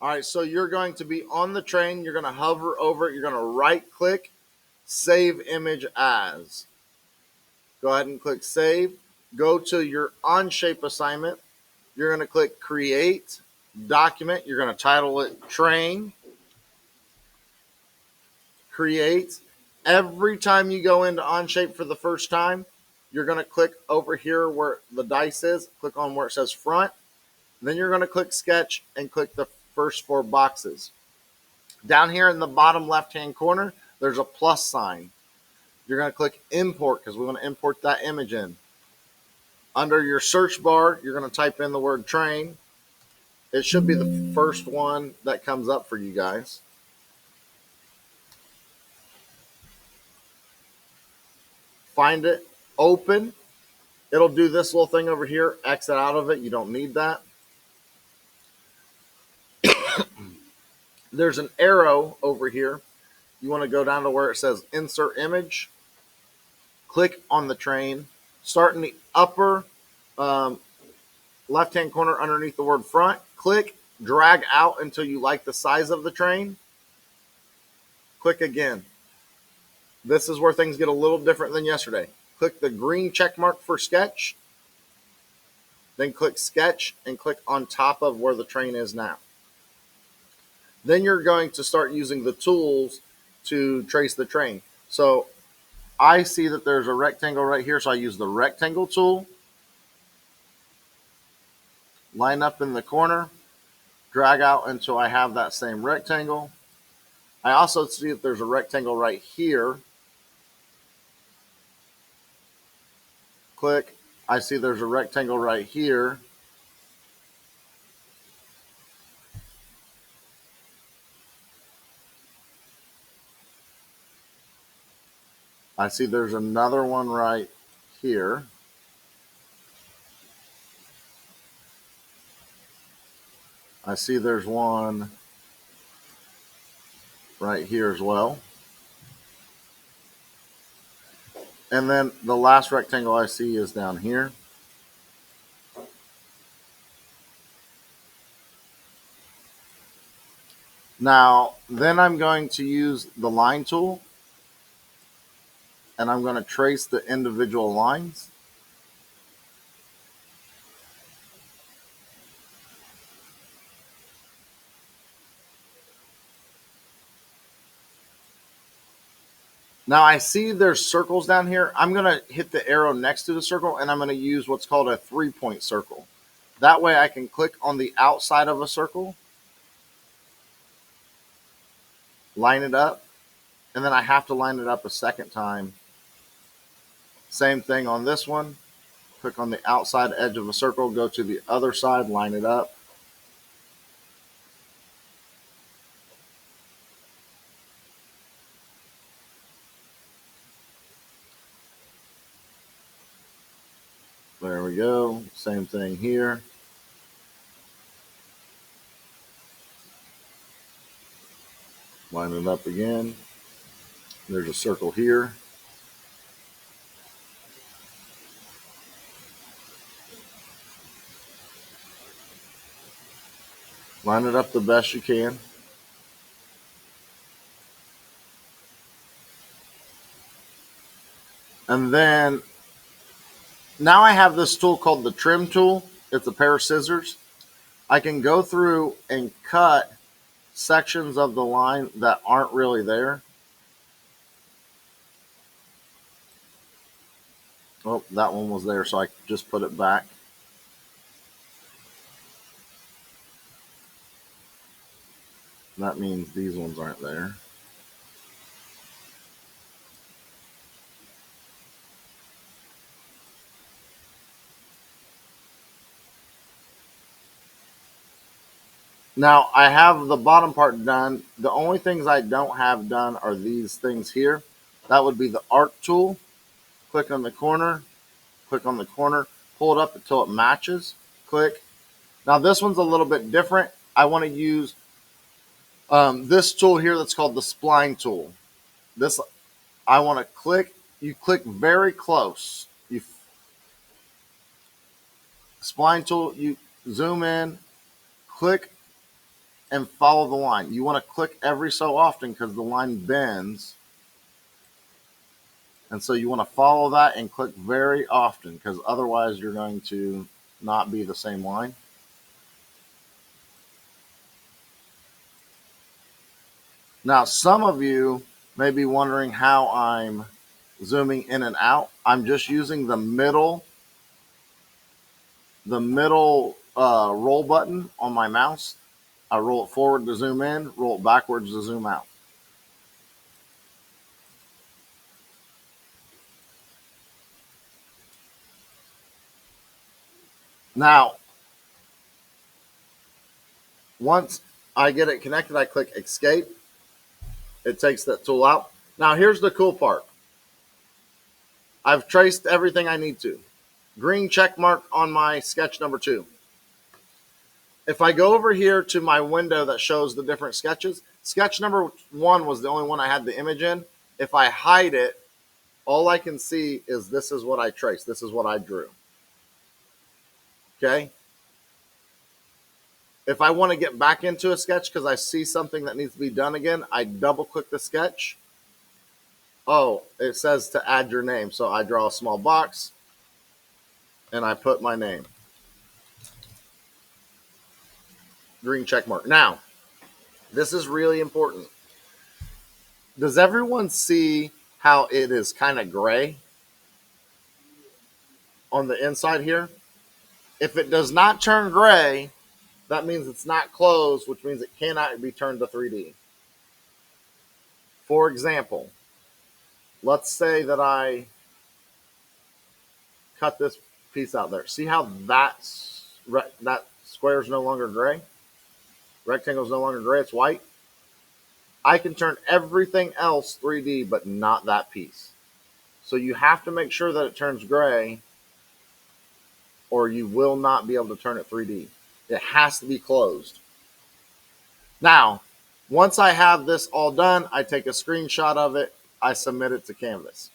All right, so you're going to be on the train. You're going to hover over it. You're going to right click, save image as. Go ahead and click save. Go to your onshape assignment. You're going to click create document. You're going to title it train. Create. Every time you go into onshape for the first time, you're going to click over here where the dice is. Click on where it says front. Then you're going to click sketch and click the first 4 boxes. Down here in the bottom left-hand corner, there's a plus sign. You're going to click import because we want to import that image in. Under your search bar, you're going to type in the word train. It should be the first one that comes up for you guys. Find it, open. It'll do this little thing over here. Exit out of it. You don't need that. There's an arrow over here. You want to go down to where it says insert image. Click on the train. Start in the upper left-hand corner underneath the word front. Click, drag out until you like the size of the train. Click again. This is where things get a little different than yesterday. Click the green check mark for sketch. Then click sketch and click on top of where the train is now. Then you're going to start using the tools to trace the train. So I see that there's a rectangle right here, so I use the rectangle tool. Line up in the corner, drag out until I have that same rectangle. I also see that there's a rectangle right here. Click. I see there's a rectangle right here. I see there's another one right here. I see there's one right here as well. And then the last rectangle I see is down here. Now, then I'm going to use the line tool and I'm going to trace the individual lines. Now I see there's circles down here. I'm going to hit the arrow next to the circle and I'm going to use what's called a 3-point circle. That way I can click on the outside of a circle, line it up, and then I have to line it up a second time. Same thing on this one. Click on the outside edge of a circle, go to the other side, line it up. There we go. Same thing here. Line it up again. There's a circle here. Line it up the best you can. And then now I have this tool called the trim tool. It's a pair of scissors. I can go through and cut sections of the line that aren't really there. Oh, that one was there, so I just put it back. That means these ones aren't there. Now I have the bottom part done. The only things I don't have done are these things here. That would be the arc tool. Click on the corner, click on the corner, pull it up until it matches, click. Now this one's a little bit different. I want to use this tool here that's called the spline tool. This, I want to click, you click very close. Spline tool, you zoom in, click, and follow the line. You want to click every so often because the line bends. And so you want to follow that and click very often because otherwise you're going to not be the same line. Now, some of you may be wondering how I'm zooming in and out. I'm just using the middle roll button on my mouse. I roll it forward to zoom in, roll it backwards to zoom out. Now, once I get it connected, I click escape. It takes that tool out. Now, here's the cool part. I've traced everything I need to. Green check mark on my sketch number 2. If I go over here to my window that shows the different sketches, sketch number 1 was the only one I had the image in. If I hide it, all I can see is this is what I traced. This is what I drew. Okay? If I want to get back into a sketch because I see something that needs to be done again, I double click the sketch. Oh, it says to add your name. So I draw a small box and I put my name. Green check mark. Now, this is really important. Does everyone see how it is kind of gray on the inside here? If it does not turn gray, that means it's not closed, which means it cannot be turned to 3D. For example, let's say that I cut this piece out there. See how that square is no longer gray? Rectangle is no longer gray, it's white. I can turn everything else 3D, but not that piece. So you have to make sure that it turns gray, or you will not be able to turn it 3D. It has to be closed. Now, once I have this all done, I take a screenshot of it, I submit it to Canvas.